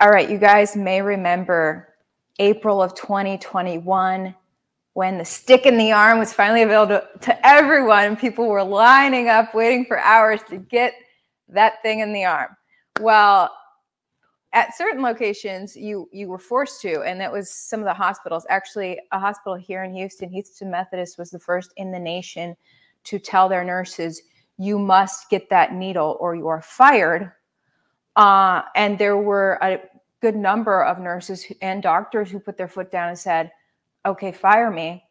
All right, you guys may remember April of 2021 when the stick in the arm was finally available to everyone. People were lining up, waiting for hours to get that thing in the arm. Well, at certain locations, you were forced to, and that was some of the hospitals. Actually, a hospital here in Houston, Houston Methodist, was the first in the nation to tell their nurses, you must get that needle or you are fired. And there were a good number of nurses and doctors who put their foot down and said, okay, fire me.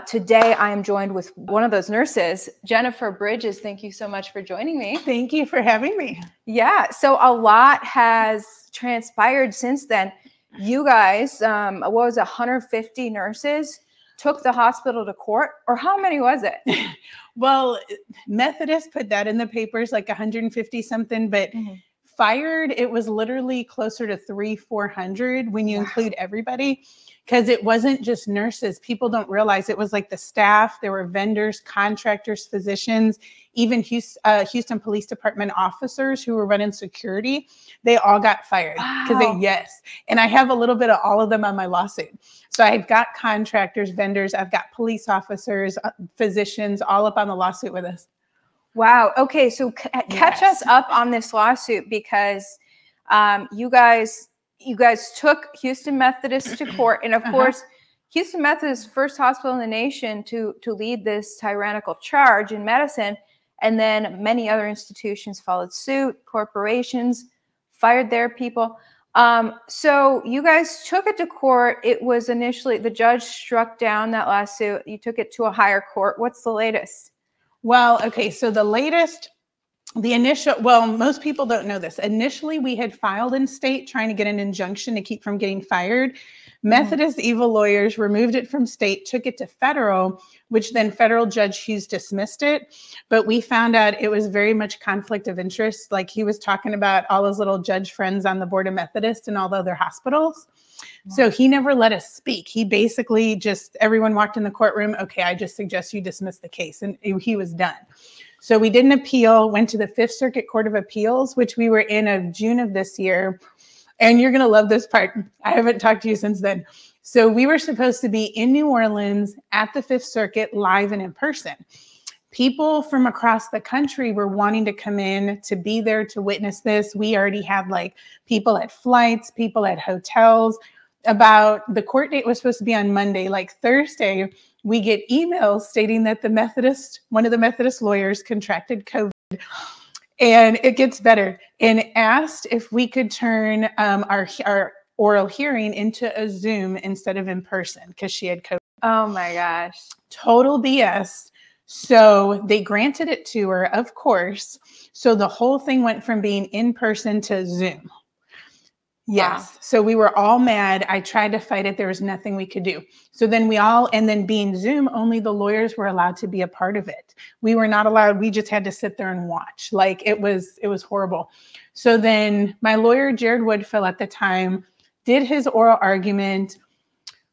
Today, I am joined with one of those nurses, Jennifer Bridges. Thank you so much for joining me. Thank you for having me. Yeah, so a lot has transpired since then. You guys, what was it, 150 nurses took the hospital to court, or how many was it? Well, Methodist put that in the papers, like 150 something, but fired, it was literally closer to 300-400 when you include everybody, because it wasn't just nurses. People don't realize it was like the staff, there were vendors, contractors, physicians, even Houston Police Department officers who were running security. They all got fired because yes. And I have a little bit of all of them on my lawsuit. So I've got contractors, vendors, I've got police officers, physicians, all up on the lawsuit with us. Wow. Okay. So catch us up on this lawsuit, because you guys took Houston Methodist to court. And of course, Houston Methodist, first hospital in the nation to lead this tyrannical charge in medicine. And then many other institutions followed suit, corporations fired their people. So you guys took it to court. It was initially, the judge struck down that lawsuit. You took it to a higher court. What's the latest? Well, okay, so the initial, well, most people don't know this. Initially, we had filed in state trying to get an injunction to keep from getting fired. Methodist evil lawyers removed it from state, took it to federal, which then federal Judge Hughes dismissed it. But we found out it was very much conflict of interest. Like, he was talking about all his little judge friends on the board of Methodist and all the other hospitals. So he never let us speak. He basically just, everyone walked in the courtroom, okay, I just suggest you dismiss the case. And he was done. So we did an appeal, went to the Fifth Circuit Court of Appeals, which we were in of June of this year. And you're going to love this part. I haven't talked to you since then. So we were supposed to be in New Orleans at the Fifth Circuit live and in person. People from across the country were wanting to come in to be there to witness this. We already had like people at flights, people at hotels. About the court date was supposed to be on Monday. Like Thursday, we get emails stating that one of the Methodist lawyers contracted COVID. And it gets better, and asked if we could turn our oral hearing into a Zoom instead of in person because she had COVID. Oh my gosh. Total BS. So they granted it to her, of course. So the whole thing went from being in person to Zoom. Yes. Wow. So we were all mad. I tried to fight it. There was nothing we could do. So then and then being Zoom, only the lawyers were allowed to be a part of it. We were not allowed. We just had to sit there and watch. Like it was horrible. So then my lawyer, Jared Woodfill at the time, did his oral argument.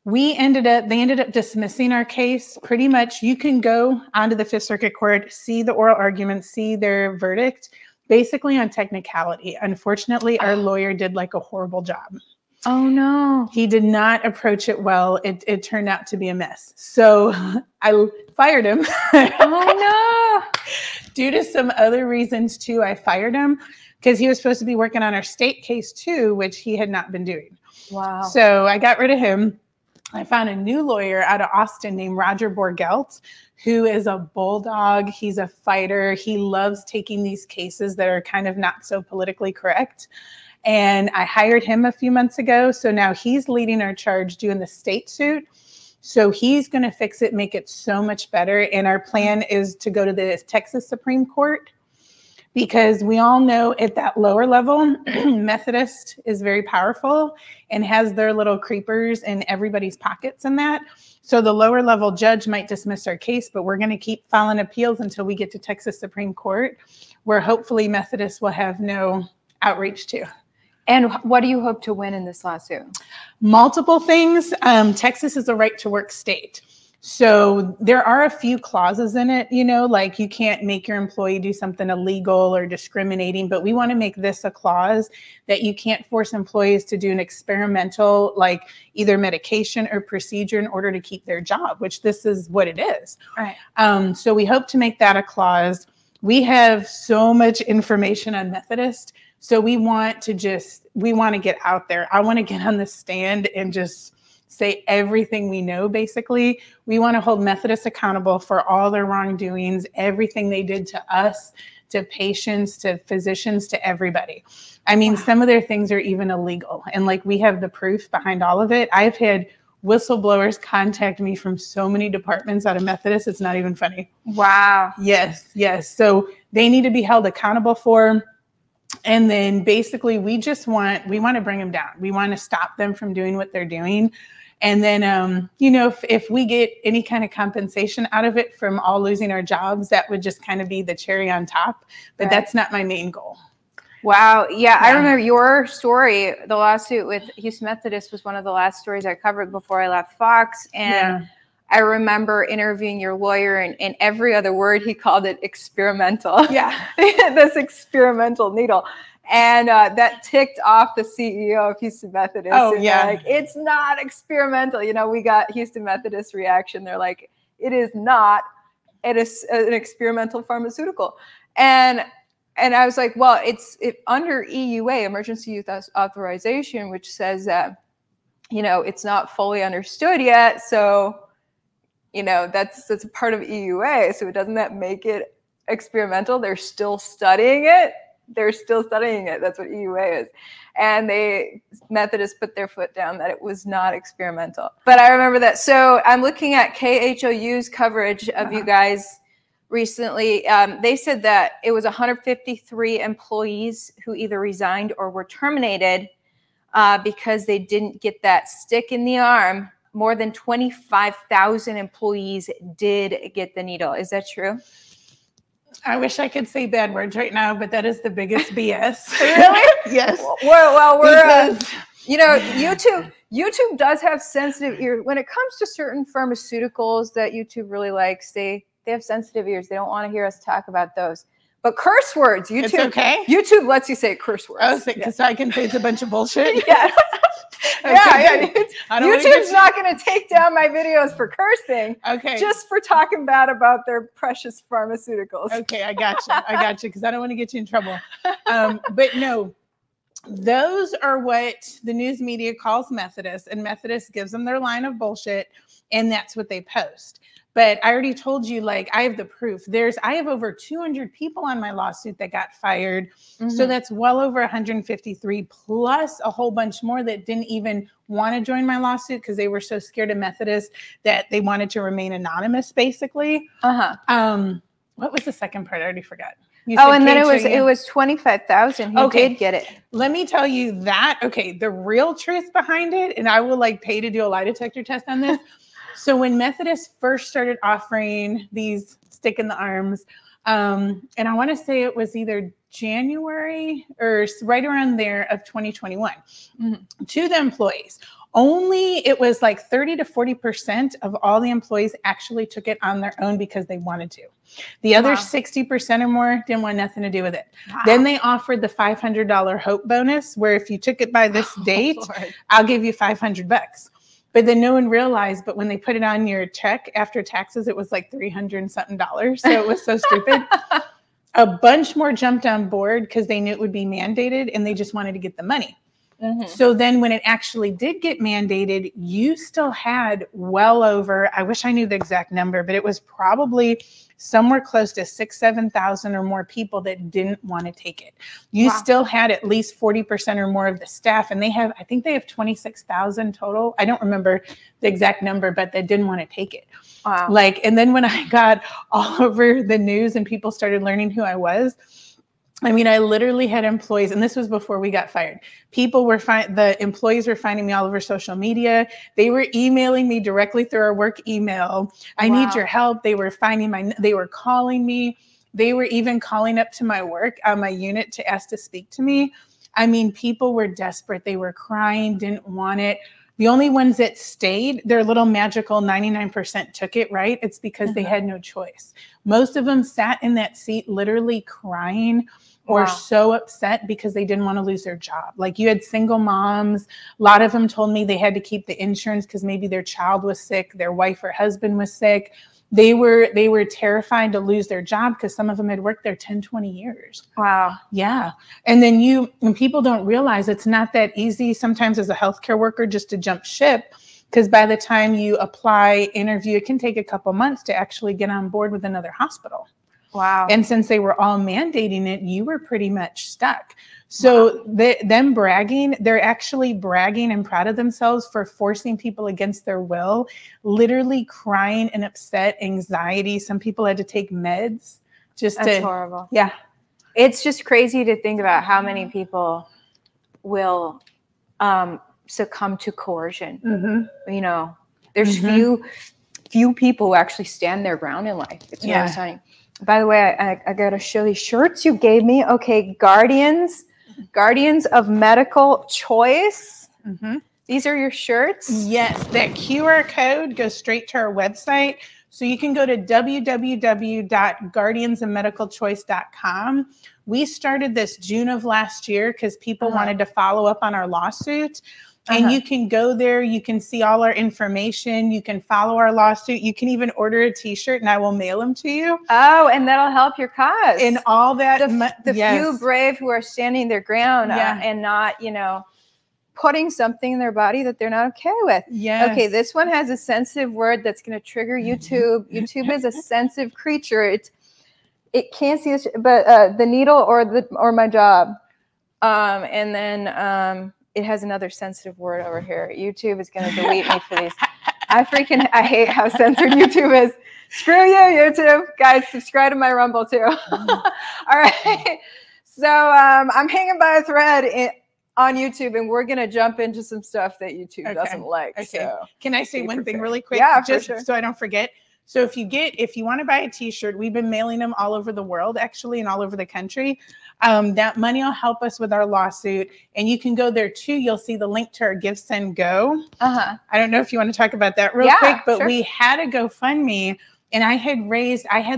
They ended up dismissing our case. Pretty much you can go onto the Fifth Circuit Court, see the oral argument, see their verdict. Basically on technicality. Unfortunately, our lawyer did like a horrible job. Oh no. He did not approach it well. It turned out to be a mess. So I fired him. Oh no. Due to some other reasons too, I fired him because he was supposed to be working on our state case too, which he had not been doing. Wow. So I got rid of him. I found a new lawyer out of Austin named Roger Borgelt, who is a bulldog. He's a fighter. He loves taking these cases that are kind of not so politically correct. And I hired him a few months ago. So now he's leading our charge doing the state suit. So he's going to fix it, make it so much better. And our plan is to go to the Texas Supreme Court, because we all know at that lower level, Methodist is very powerful and has their little creepers in everybody's pockets in that. So the lower level judge might dismiss our case, but we're going to keep filing appeals until we get to Texas Supreme Court, where hopefully Methodist will have no outreach to. And what do you hope to win in this lawsuit? Multiple things. Texas is a right to work state. So there are a few clauses in it, you know, like you can't make your employee do something illegal or discriminating, but we want to make this a clause that you can't force employees to do an experimental, like either medication or procedure in order to keep their job, which this is what it is. Right. So we hope to make that a clause. We have so much information on Methodist. So we want to get out there. I want to get on the stand and just say everything we know, basically. We want to hold Methodists accountable for all their wrongdoings, everything they did to us, to patients, to physicians, to everybody. I mean, some of their things are even illegal. And like, we have the proof behind all of it. I've had whistleblowers contact me from so many departments out of Methodist. It's not even funny. Wow. Yes. So they need to be held accountable for. And then basically we want to bring them down. We want to stop them from doing what they're doing. And then, you know, if we get any kind of compensation out of it from all losing our jobs, that would just kind of be the cherry on top. But that's not my main goal. Wow. Yeah, I remember your story. The lawsuit with Houston Methodist was one of the last stories I covered before I left Fox. And I remember interviewing your lawyer, and every other word he called it experimental. Yeah. This experimental needle. And that ticked off the CEO of Houston Methodist. Oh, and yeah. like, it's not experimental. You know, we got Houston Methodist reaction. They're like, it is not. It is an experimental pharmaceutical. And I was like, well, it's under EUA, Emergency Use Authorization, which says that, you know, it's not fully understood yet. So, you know, that's a part of EUA. So doesn't that make it experimental? They're still studying it. That's what EUA is. And Methodists put their foot down that it was not experimental. But I remember that. So I'm looking at KHOU's coverage of you guys recently. They said that it was 153 employees who either resigned or were terminated because they didn't get that stick in the arm. More than 25,000 employees did get the needle. Is that true? I wish I could say bad words right now, but that is the biggest BS. Really? Yes. Well, we're, you know, YouTube does have sensitive ears. When it comes to certain pharmaceuticals that YouTube really likes, they have sensitive ears. They don't want to hear us talk about those. But curse words, YouTube, it's okay. YouTube lets you say curse words. Oh, so I can say it's a bunch of bullshit? Yes. Okay, yeah. YouTube's not going to take down my videos for cursing. Okay. Just for talking bad about their precious pharmaceuticals. Okay, I got you, because I don't want to get you in trouble. But no, those are what the news media calls Methodist, and Methodist gives them their line of bullshit, and that's what they post. But I already told you, like, I have the proof. I have over 200 people on my lawsuit that got fired. Mm-hmm. So that's well over 153, plus a whole bunch more that didn't even want to join my lawsuit because they were so scared of Methodist that they wanted to remain anonymous, basically. What was the second part? I already forgot. And then it was 25,000 who did get it. Let me tell you that. Okay, the real truth behind it, and I will pay to do a lie detector test on this. So when Methodist first started offering these stick in the arms, and I want to say it was either January or right around there of 2021, to the employees, only it was like 30 to 40% of all the employees actually took it on their own because they wanted to. The other 60% or more didn't want nothing to do with it. Wow. Then they offered the $500 hope bonus, where if you took it by this date, I'll give you $500. But then no one realized, but when they put it on your check after taxes, it was like $300 and something. So it was so stupid. A bunch more jumped on board because they knew it would be mandated and they just wanted to get the money. Mm-hmm. So then when it actually did get mandated, you still had well over, I wish I knew the exact number, but it was probably somewhere close to 6,000-7,000 or more people that didn't want to take it. You still had at least 40% or more of the staff, and I think they have 26,000 total. I don't remember the exact number, but they didn't want to take it. Wow. And then when I got all over the news and people started learning who I was, I mean, I literally had employees, and this was before we got fired. The employees were finding me all over social media. They were emailing me directly through our work email. I need your help. They were they were calling me. They were even calling up to my work, my unit, to ask to speak to me. I mean, people were desperate. They were crying, didn't want it. The only ones that stayed, their little magical 99% took it, right? It's because they had no choice. Most of them sat in that seat literally crying or so upset because they didn't want to lose their job. Like you had single moms. A lot of them told me they had to keep the insurance because maybe their child was sick, their wife or husband was sick. They were terrified to lose their job because some of them had worked there 10, 20 years. Wow. Yeah. And then when people don't realize it's not that easy sometimes as a healthcare worker just to jump ship, because by the time you apply, interview, it can take a couple months to actually get on board with another hospital. Wow. And since they were all mandating it, you were pretty much stuck. So them bragging, they're actually bragging and proud of themselves for forcing people against their will, literally crying and upset, anxiety. Some people had to take meds That's horrible. Yeah. It's just crazy to think about how many people will succumb to coercion. You know, there's few people who actually stand their ground in life. It's really stunning. By the way, I got to show these shirts you gave me. Okay, Guardians of Medical Choice. These are your shirts? Yes, that QR code goes straight to our website. So you can go to www.guardiansofmedicalchoice.com. We started this June of last year because people wanted to follow up on our lawsuit. And you can go there. You can see all our information. You can follow our lawsuit. You can even order a T-shirt and I will mail them to you. Oh, and that'll help your cause. And all that. The few brave who are standing their ground and not, you know, putting something in their body that they're not okay with. Yes. Okay, this one has a sensitive word that's going to trigger YouTube. YouTube is a sensitive creature. It can't see this, but the needle or my job. And then it has another sensitive word over here. YouTube is going to delete me for these. I hate how censored YouTube is. Screw you, YouTube. Guys, subscribe to my Rumble too. All right. So I'm hanging by a thread on YouTube, and we're going to jump into some stuff that YouTube doesn't like. Okay. So can I say one thing really quick? Yeah, just for sure. So I don't forget. So if you want to buy a T-shirt, we've been mailing them all over the world, actually, and all over the country. That money will help us with our lawsuit. And you can go there too. You'll see the link to our Give, Send, Go. I don't know if you want to talk about that real quick, but we had a GoFundMe. And I had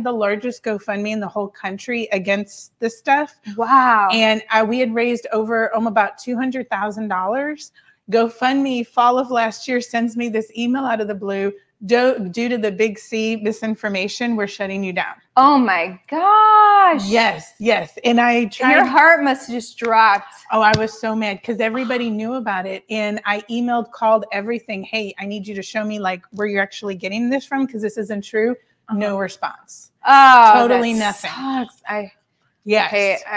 the largest GoFundMe in the whole country against this stuff. Wow. And we had raised over about $200,000. GoFundMe, fall of last year, sends me this email out of the blue. Due to the big C misinformation, we're shutting you down. Oh my gosh. Yes. And I tried. Your heart must have just dropped. Oh, I was so mad because everybody knew about it. And I emailed, called everything. Hey, I need you to show me like where you're actually getting this from because this isn't true. No response. Oh, totally that nothing. Sucks. I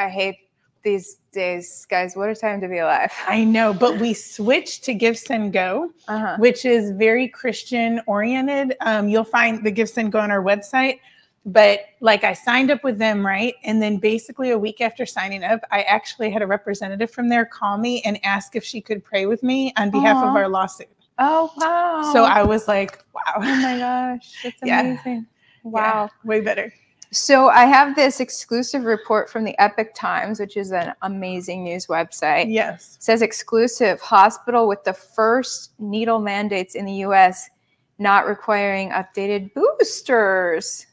hate these days, guys. What a time to be alive. I know, but we switched to Give, Send, Go, which is very Christian oriented. You'll find the Give, Send, Go on our website. But like I signed up with them, right? And then basically a week after signing up, I actually had a representative from there call me and ask if she could pray with me on behalf of our lawsuit. Oh, wow. So I was like, wow. Oh my gosh. That's amazing. Wow. Yeah, way better. So I have this exclusive report from the Epoch Times, which is an amazing news website. Yes. It says exclusive hospital with the first needle mandates in the U.S. not requiring updated boosters.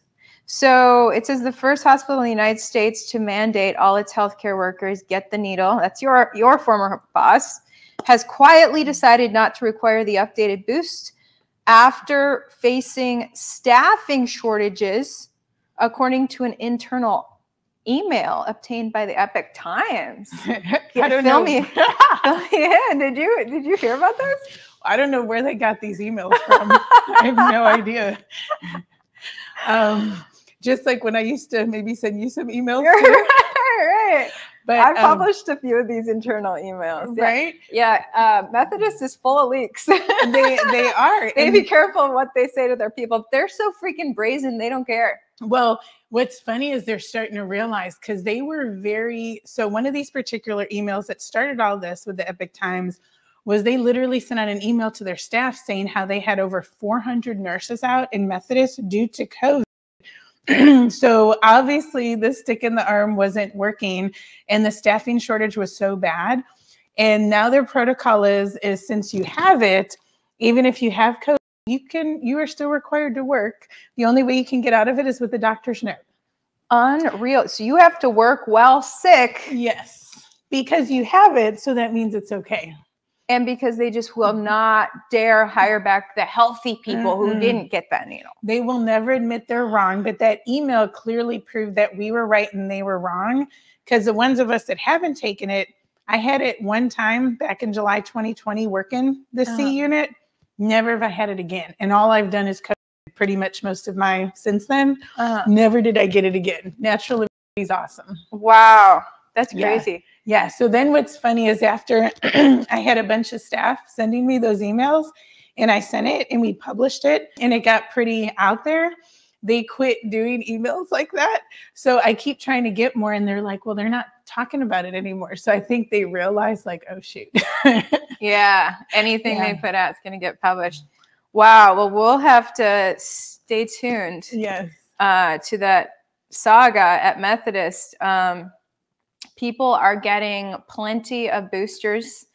So it says the first hospital in the United States to mandate all its healthcare workers get the needle. That's your former boss. Has quietly decided not to require the updated boost after facing staffing shortages, according to an internal email obtained by the Epoch Times. I don't know. Fill me in. Did you hear about this? I don't know where they got these emails from. I have no idea. Just like when I used to maybe send you some emails. Right. But I published a few of these internal emails. Right? Yeah. Methodist is full of leaks. They are. They be careful of what they say to their people. They're so freaking brazen. They don't care. Well, what's funny is they're starting to realize because they were so one of these particular emails that started all this with the Epoch Times was they literally sent out an email to their staff saying how they had over 400 nurses out in Methodist due to COVID. So obviously the stick in the arm wasn't working and the staffing shortage was so bad. And now their protocol is since you have it, even if you have COVID, you are still required to work. The only way you can get out of it is with the doctor's note. Unreal. So you have to work while sick. Yes, because you have it, so that means it's okay. And because they just will not dare hire back the healthy people who didn't get that needle. They will never admit they're wrong, but that email clearly proved that we were right and they were wrong, because the ones of us that haven't taken it, I had it one time back in July 2020 working the C unit. Never have I had it again. And all I've done is COVID pretty much most of my since then. Never did I get it again. Natural immunity is awesome. Wow. That's crazy. Yeah. So then what's funny is after I had a bunch of staff sending me those emails and I sent it and we published it and it got pretty out there, they quit doing emails like that. So I keep trying to get more and they're like, well, they're not talking about it anymore. So I think they realize like, oh, shoot. Yeah. Anything they put out is going to get published. Wow. Well, we'll have to stay tuned to that saga at Methodist. People are getting plenty of boosters.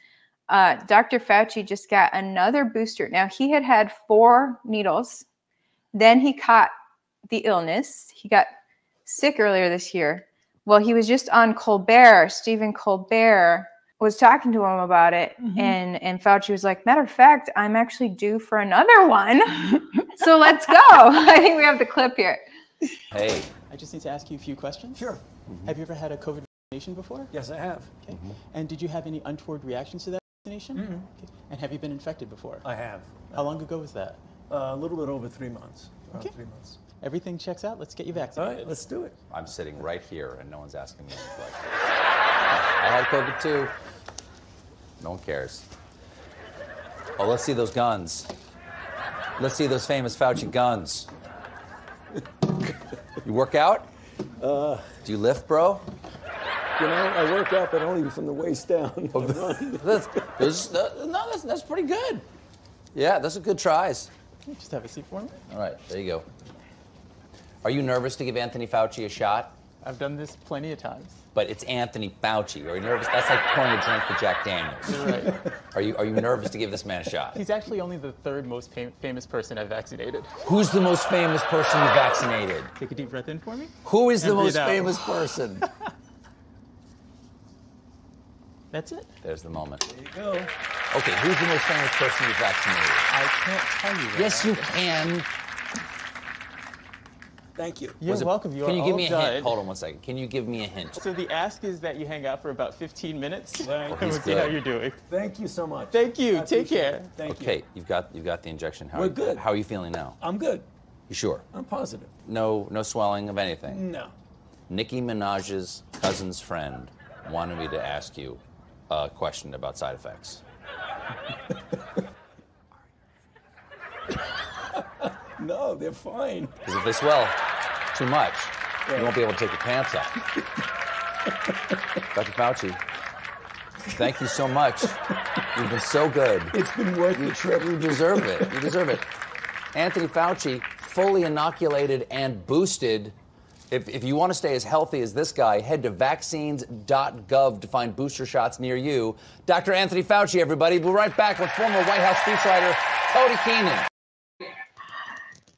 Dr. Fauci just got another booster. Now, he had 4 needles. Then he caught the illness. He got sick earlier this year. Well, he was just on Colbert. Stephen Colbert was talking to him about it. And Fauci was like, matter of fact, I'm actually due for another one. So let's go. I think we have the clip here. Hey. I just need to ask you a few questions. Sure. Have you ever had a COVID vaccination before? Yes, I have. Okay. And did you have any untoward reactions to that vaccination? Okay. And have you been infected before? I have. How long ago was that? A little bit over 3 months. Around 3 months. Everything checks out. Let's get you All vaccinated. right, let's do it. I'm sitting right here and no one's asking me any questions. I had COVID too. No one cares. Oh, let's see those guns. Let's see those famous Fauci guns. You work out? Do you lift, bro? You know, I work out, but only from the waist down. That's pretty good. Yeah, those are good tries. Just have a seat for me. All right, there you go. Are you nervous to give Anthony Fauci a shot? I've done this plenty of times. But it's Anthony Fauci. Are you nervous? That's like pouring a drink for Jack Daniels. Right. Are you nervous to give this man a shot? He's actually only the 3rd most famous person I've vaccinated. Who's the most famous person you vaccinated? Take a deep breath in for me. Who is the And breathe most out. famous person? That's it. There's the moment. There you go. Okay, who's the most famous person you vaccinated? I can't tell you that. Yes, you can. Thank you. You're welcome. You Can are you give all me a done. hint? Hold on one second. Can you give me a hint? So the ask is that you hang out for about 15 minutes. Thank And you. we'll see how you're doing. Thank you so much. Thank you. I Take appreciate care. it. Thank you. Okay, you've got the injection. We're good. How are you feeling now? I'm good. You sure? I'm positive. No swelling of anything. No. Nicki Minaj's cousin's friend wanted me to ask you a question about side effects. No, they're fine. Because if they swell too much, you won't be able to take your pants off. Dr. Fauci, thank you so much. You've been so good. It's been worth the trip. You deserve it. You deserve it. Anthony Fauci, fully inoculated and boosted. If you want to stay as healthy as this guy, head to vaccines.gov to find booster shots near you. Dr. Anthony Fauci, everybody. We'll be right back with former White House speechwriter Cody Keenan.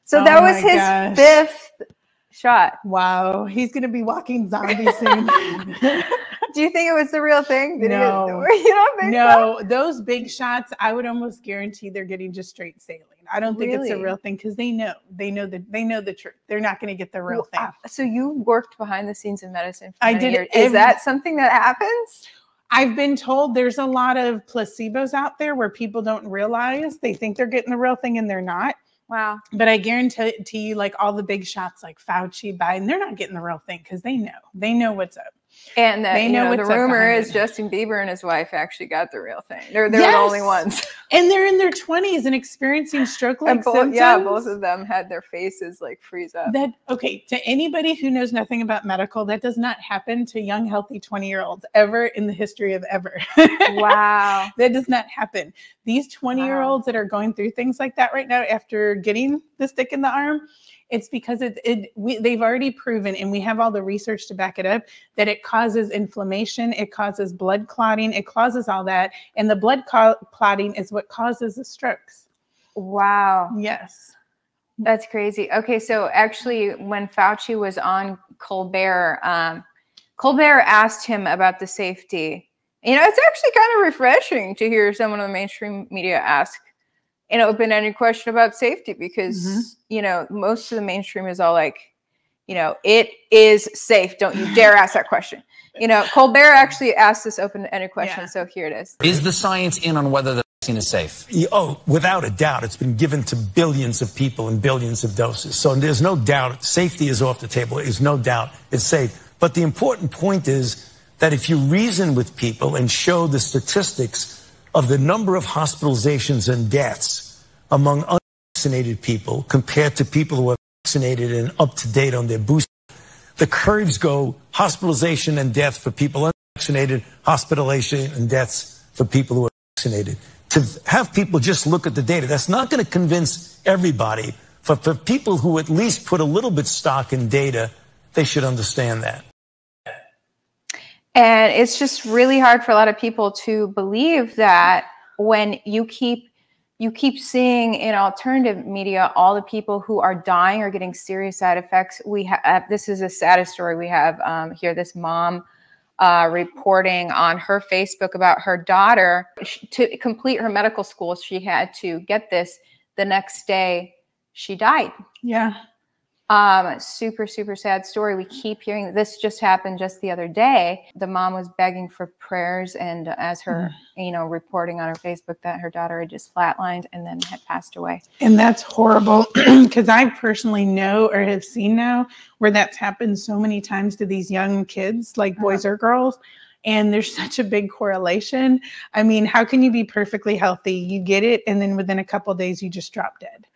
So that was his 5th shot. Wow. He's going to be walking zombie soon. Do you think it was the real thing? No. You don't think so? No, those big shots, I would almost guarantee they're getting just straight saline. I don't think it's a Really? real thing because they know the truth. They're not going to get the real thing. So you worked behind the scenes in medicine for I many did years. every- Is that something that happens? I've been told there's a lot of placebos out there where people don't realize they think they're getting the real thing and they're not. Wow. But I guarantee you, like all the big shots like Fauci, Biden, they're not getting the real thing because they know what's up. And that, They know the what's up rumor behind is it. Justin Bieber and his wife actually got the real thing. They're the Yes. only ones. And they're in their 20s and experiencing stroke-like And both, symptoms. yeah, both of them had their faces like freeze up. That okay, to anybody who knows nothing about medical, that does not happen to young, healthy 20-year-olds ever in the history of ever. Wow. That does not happen. These 20-year-olds that are going through things like that right now after getting the stick in the arm, It's because they've already proven, and we have all the research to back it up, that it causes inflammation, it causes blood clotting, it causes all that. And the blood clotting is what causes the strokes. Wow. Yes. That's crazy. Okay, so actually when Fauci was on Colbert, Colbert asked him about the safety. You know, it's actually kind of refreshing to hear someone on the mainstream media ask an open-ended question about safety, because, you know, most of the mainstream is all like, you know, it is safe. Don't you dare ask that question. You know, Colbert actually asked this open-ended question. So here it is. Is the science in on whether the vaccine is safe? Oh, without a doubt. It's been given to billions of people in billions of doses. So there's no doubt safety is off the table. There's no doubt it's safe. But the important point is that if you reason with people and show the statistics of the number of hospitalizations and deaths among unvaccinated people compared to people who are vaccinated and up to date on their booster, the curves go hospitalization and death for people unvaccinated, hospitalization and deaths for people who are vaccinated. To have people just look at the data, that's not going to convince everybody. But for people who at least put a little bit stock in data, they should understand that. And it's just really hard for a lot of people to believe that when you keep seeing in alternative media all the people who are dying or getting serious side effects. We have this is a saddest story. We have here this mom reporting on her Facebook about her daughter. To complete her medical school, she had to get this. The next day, she died. Yeah. Super, super sad story. We keep hearing this. Just happened just the other day. The mom was begging for prayers, and as her, you know, reporting on her Facebook that her daughter had just flatlined and then had passed away. And that's horrible, because I personally know or have seen now where that's happened so many times to these young kids, like boys or girls. And there's such a big correlation. I mean, how can you be perfectly healthy? You get it, and then within a couple of days, you just drop dead.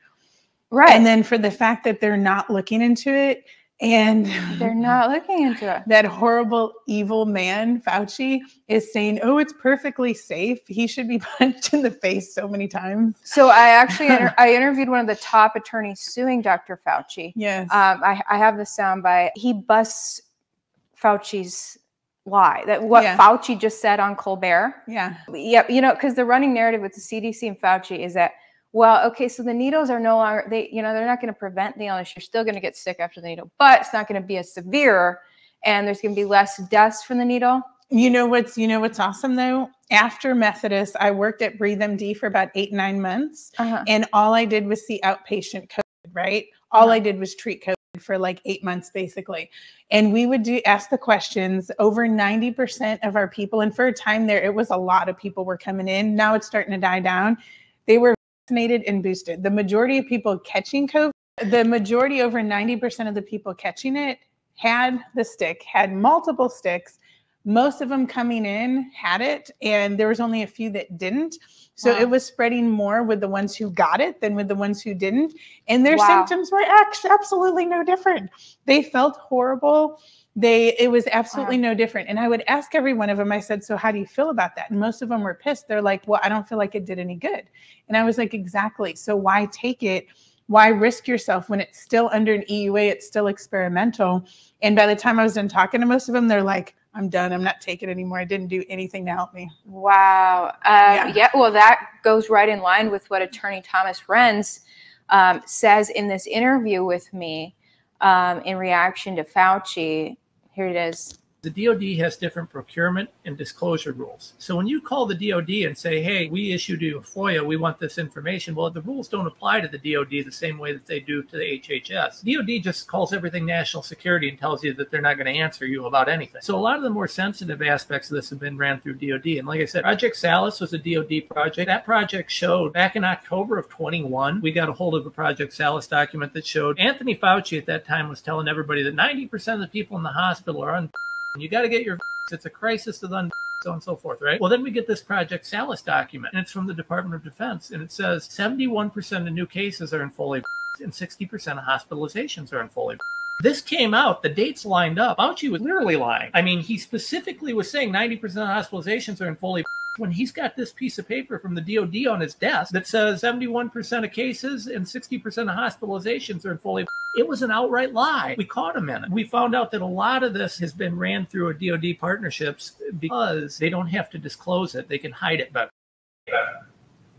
Right. And then for the fact that they're not looking into it, and they're not looking into it. That horrible, evil man, Fauci, is saying, oh, it's perfectly safe. He should be punched in the face so many times. So I actually I interviewed one of the top attorneys suing Dr. Fauci. Yes. I have the soundbite. He busts Fauci's lie, that what Fauci just said on Colbert. Yeah. Yeah. You know, because the running narrative with the CDC and Fauci is that, well, okay, so the needles are no longer, they're not going to prevent the illness. You're still going to get sick after the needle, but it's not going to be as severe, and there's going to be less deaths from the needle. You know what's awesome though? After Methodist, I worked at Breathe MD for about 8-9 months, and all I did was see outpatient COVID, right? All I did was treat COVID for like 8 months basically. And we would ask the questions. Over 90% of our people, and for a time there, it was a lot of people were coming in. Now it's starting to die down. They were vaccinated and boosted. The majority of people catching COVID, the majority, over 90% of the people catching it had the stick, had multiple sticks. Most of them coming in had it, and there was only a few that didn't. So it was spreading more with the ones who got it than with the ones who didn't. And their symptoms were absolutely no different. They felt horrible. It was absolutely no different. And I would ask every one of them, I said, so how do you feel about that? And most of them were pissed. They're like, well, I don't feel like it did any good. And I was like, exactly. So why take it? Why risk yourself when it's still under an EUA? It's still experimental. And by the time I was done talking to most of them, they're like, I'm done. I'm not taking it anymore. I didn't do anything to help me. Wow. Yeah. Well, that goes right in line with what Attorney Thomas Renz says in this interview with me in reaction to Fauci. Here it is. The DOD has different procurement and disclosure rules. So when you call the DOD and say, hey, we issued you a FOIA, we want this information, well, the rules don't apply to the DOD the same way that they do to the HHS. DOD just calls everything national security and tells you that they're not going to answer you about anything. So a lot of the more sensitive aspects of this have been ran through DOD. And like I said, Project Salus was a DOD project. That project showed back in October of 21, we got a hold of a Project Salus document that showed Anthony Fauci at that time was telling everybody that 90% of the people in the hospital are you got to get your it's a crisis of so on and so forth, right? Well, then we get this Project Salus document, and it's from the Department of Defense, and it says 71% of new cases are in fully and 60% of hospitalizations are in fully. This came out, the dates lined up. Fauci was literally lying. I mean, he specifically was saying 90% of hospitalizations are in fully when he's got this piece of paper from the DOD on his desk that says 71% of cases and 60% of hospitalizations are fully. It was an outright lie. We caught him in it. We found out that a lot of this has been ran through a DOD partnerships because they don't have to disclose it. They can hide it better.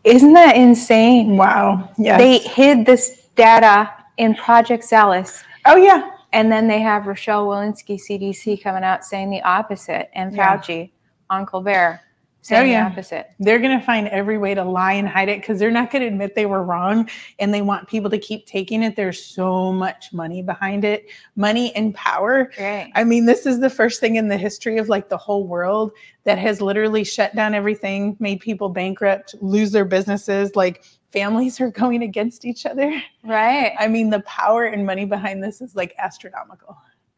Isn't that insane? Wow. Yes. They hid this data in Project Zealous. Oh, yeah. And then they have Rochelle Walensky, CDC, coming out saying the opposite, and Fauci on Colbert saying the opposite. They're going to find every way to lie and hide it because they're not going to admit they were wrong, and they want people to keep taking it. There's so much money behind it, money and power. Right. I mean, this is the first thing in the history of like the whole world that has literally shut down everything, made people bankrupt, lose their businesses. Like families are going against each other. Right. I mean, the power and money behind this is like astronomical.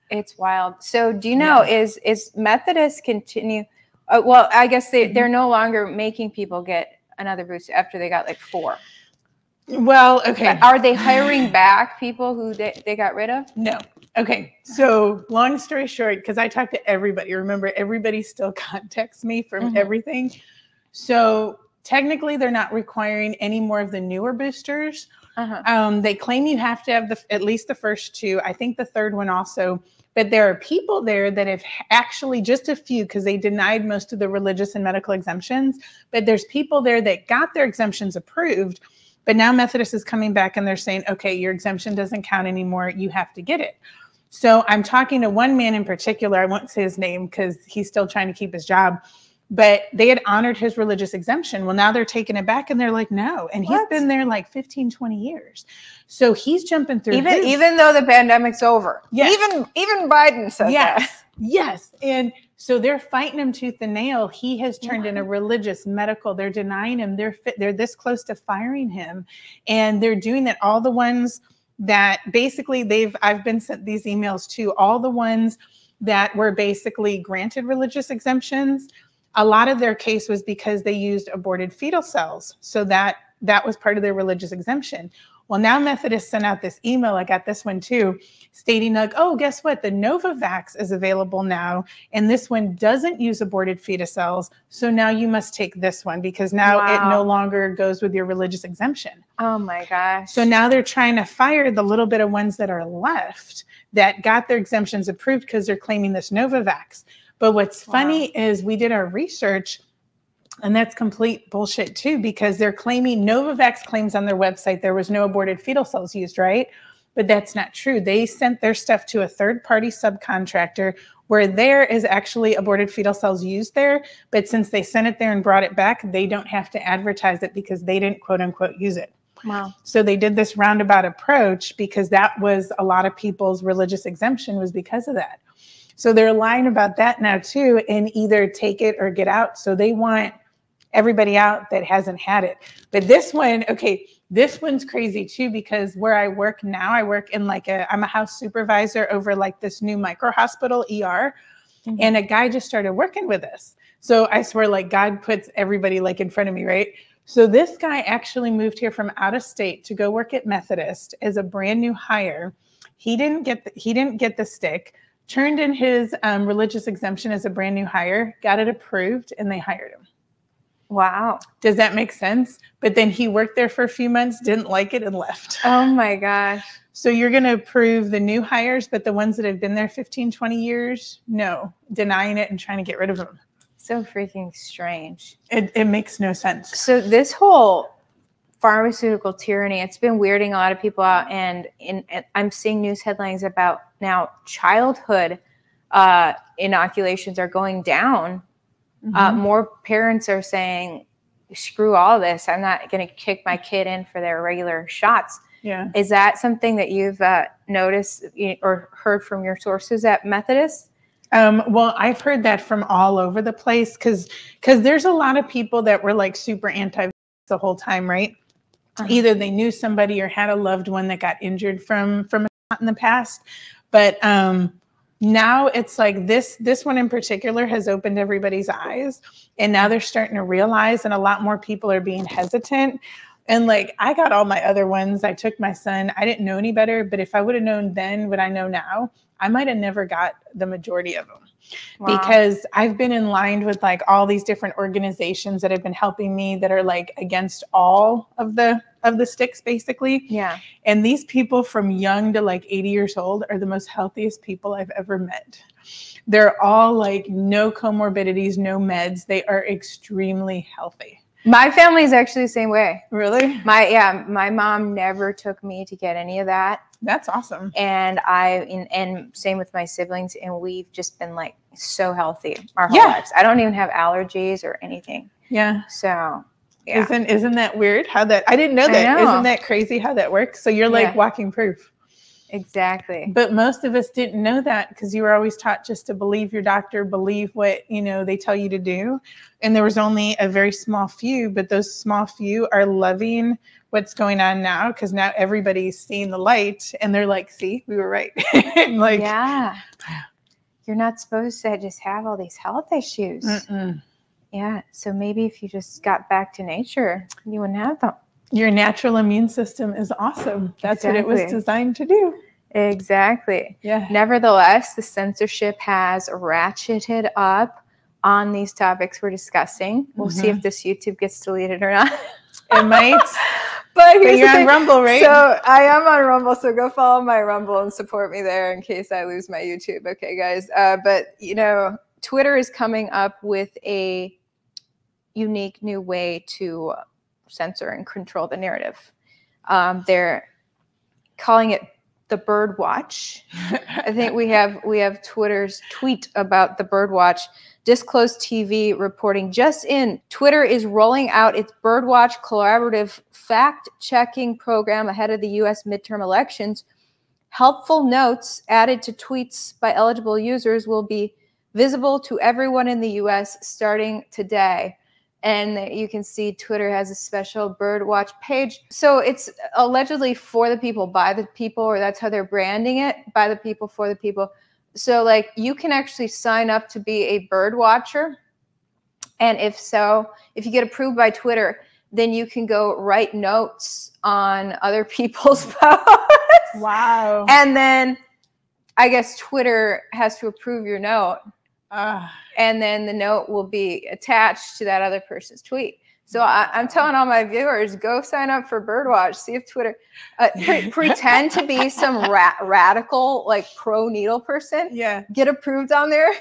It's wild. So do you know, is Methodist continue? Well, I guess they're no longer making people get another booster after they got like 4. Well, okay. But are they hiring back people who they got rid of? No. Okay. So long story short, because I talk to everybody, remember, everybody still contacts me from everything. So technically they're not requiring any more of the newer boosters. They claim you have to have at least the first 2. I think the third one also. But there are people there that have actually, just a few, because they denied most of the religious and medical exemptions, but there's people there that got their exemptions approved, but now Methodist is coming back and they're saying, okay, your exemption doesn't count anymore. You have to get it. So I'm talking to one man in particular. I won't say his name because he's still trying to keep his job, but they had honored his religious exemption. Well, now they're taking it back and they're like, no. And he's been there like 15, 20 years. So he's jumping through. Even though the pandemic's over. Yes. Even Biden says that. Yes. And so they're fighting him tooth and nail. He has turned in a religious, medical. They're denying him. They're this close to firing him. And they're doing that. All the ones that basically I've been sent these emails to, all the ones that were basically granted religious exemptions. A lot of their case was because they used aborted fetal cells. So that was part of their religious exemption. Well, now Methodist sent out this email, I got this one too, stating like, oh, guess what? The Novavax is available now, and this one doesn't use aborted fetus cells. So now you must take this one because now it no longer goes with your religious exemption. Oh my gosh. So now they're trying to fire the little bit of ones that are left that got their exemptions approved because they're claiming this Novavax. But what's funny is we did our research, and that's complete bullshit too, because they're claiming Novavax claims on their website there was no aborted fetal cells used, right? But that's not true. They sent their stuff to a third-party subcontractor where there is actually aborted fetal cells used there. But since they sent it there and brought it back, they don't have to advertise it because they didn't quote unquote use it. Wow. So they did this roundabout approach because that was a lot of people's religious exemption was because of that. So they're lying about that now too, and either take it or get out. So they want everybody out that hasn't had it. But this one, okay, this one's crazy too, because where I work now, I work in I'm a house supervisor over like this new micro hospital ER. And a guy just started working with us. So I swear like God puts everybody like in front of me, right? So this guy actually moved here from out of state to go work at Methodist as a brand new hire. He didn't get the stick, turned in his religious exemption as a brand new hire, got it approved, and they hired him. Wow. Does that make sense? But then he worked there for a few months, didn't like it, and left. Oh my gosh. So you're going to approve the new hires, but the ones that have been there 15, 20 years, no, denying it and trying to get rid of them. So freaking strange. It makes no sense. So this whole pharmaceutical tyranny, it's been weirding a lot of people out. And I'm seeing news headlines about now childhood inoculations are going down. More parents are saying, screw all this. I'm not going to kick my kid in for their regular shots. Yeah. Is that something that you've noticed or heard from your sources at Methodist? Well, I've heard that from all over the place because there's a lot of people that were like super anti the whole time, right? Either they knew somebody or had a loved one that got injured from a shot in the past. But now it's like this one in particular has opened everybody's eyes, and now they're starting to realize, and a lot more people are being hesitant. And like, I got all my other ones. I took my son. I didn't know any better, but if I would have known then what I know now, I might have never got the majority of them. Wow. because I've been in line with like all these different organizations that have been helping me that are like against all of the sticks basically. Yeah. And these people from young to like 80 years old are the most healthiest people I've ever met. They're all like no comorbidities, no meds. They are extremely healthy. My family is actually the same way. Really? My mom never took me to get any of that. That's awesome. And and same with my siblings, and we've just been like so healthy our whole Yeah. lives. I don't even have allergies or anything. Yeah. So yeah. Isn't that weird how that, I didn't know that. I know. Isn't that crazy how that works? So you're like Yeah. walking proof. Exactly. But most of us didn't know that because you were always taught just to believe your doctor, believe what, they tell you to do. And there was only a very small few, but those small few are loving what's going on now because now everybody's seeing the light and they're like, see, we were right. Like, yeah. You're not supposed to just have all these health issues. mm-mm. Yeah. So maybe if you just got back to nature, you wouldn't have them. Your natural immune system is awesome. That's what it was Exactly. designed to do. Exactly. Yeah. Nevertheless, the censorship has ratcheted up on these topics we're discussing. We'll see if this YouTube gets deleted or not. It might. But here's you're the on thing. Rumble, right? So I am on Rumble, so go follow my Rumble and support me there in case I lose my YouTube. Okay, guys. But Twitter is coming up with a unique new way to censor and control the narrative. They're calling it the Bird Watch. I think we have Twitter's tweet about the Bird Watch. Disclosed TV reporting just in. Twitter is rolling out its Birdwatch collaborative fact-checking program ahead of the U.S. midterm elections. Helpful notes added to tweets by eligible users will be visible to everyone in the U.S. starting today. And you can see Twitter has a special Birdwatch page. So it's allegedly for the people, by the people, or that's how they're branding it, by the people, for the people. So like you can actually sign up to be a bird watcher. And if you get approved by Twitter, then you can go write notes on other people's posts. Wow. And then I guess Twitter has to approve your note. And then the note will be attached to that other person's tweet. So I'm telling all my viewers, go sign up for Birdwatch. See if Twitter pretend to be some radical, like pro-needle person. Yeah. Get approved on there.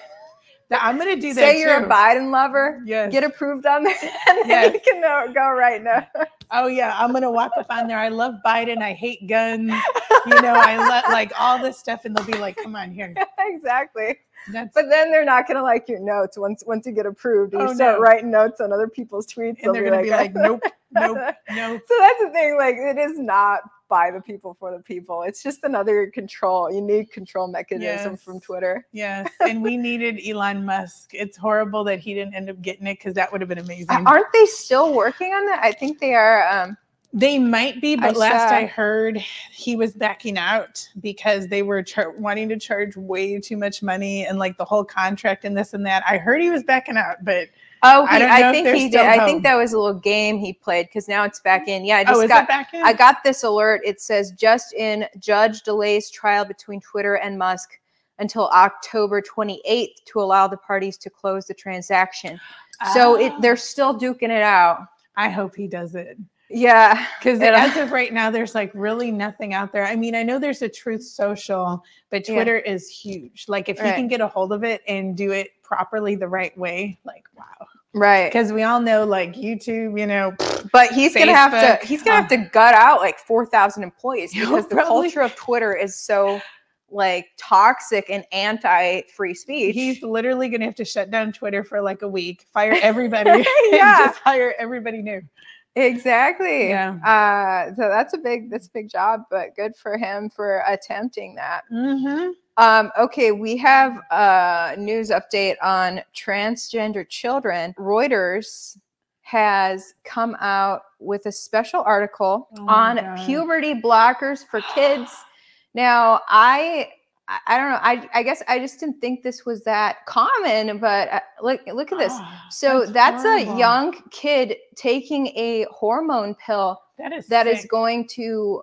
I'm going to do that Say too. you're a Biden lover. Yes. Get approved on there. And then you can go right now. Oh, yeah. I'm going to walk up on there. I love Biden. I hate guns. I love like all this stuff. And they'll be like, come on here. Exactly. But then they're not going to like your notes once you get approved. And you start no. writing notes on other people's tweets. And they're going to be like, nope, nope, nope. So that's the thing. Like, it is not by the people, for the people. It's just another unique control mechanism from Twitter. Yes. And we needed Elon Musk. It's horrible that he didn't end up getting it because that would have been amazing. Aren't they still working on that? I think they are. They might be, but last saw- I heard, he was backing out because they were wanting to charge way too much money and like the whole contract and this and that. I heard he was backing out, but I think he did. I think that was a little game he played because now it's back in. Yeah, is it back in? I got this alert. It says just in, judge delays trial between Twitter and Musk until October 28th to allow the parties to close the transaction. So they're still duking it out. I hope he does it. Yeah. Because as of right now, there's like really nothing out there. I mean, I know there's a Truth Social, but Twitter is huge. Like if he can get a hold of it and do it properly the right way, like, wow. Right. Because we all know like YouTube, but he's going to have to gut out like 4,000 employees because the probably. culture of Twitter is so like toxic and anti-free speech. He's literally going to have to shut down Twitter for like a week, fire everybody, and just hire everybody new. Exactly. Yeah. So that's a big job, but good for him for attempting that. Mm-hmm. Okay, we have a news update on transgender children. Reuters has come out with a special article on puberty blockers for kids. Now, I don't know. I guess I just didn't think this was that common, but look at this. So that's a young kid taking a hormone pill that is going to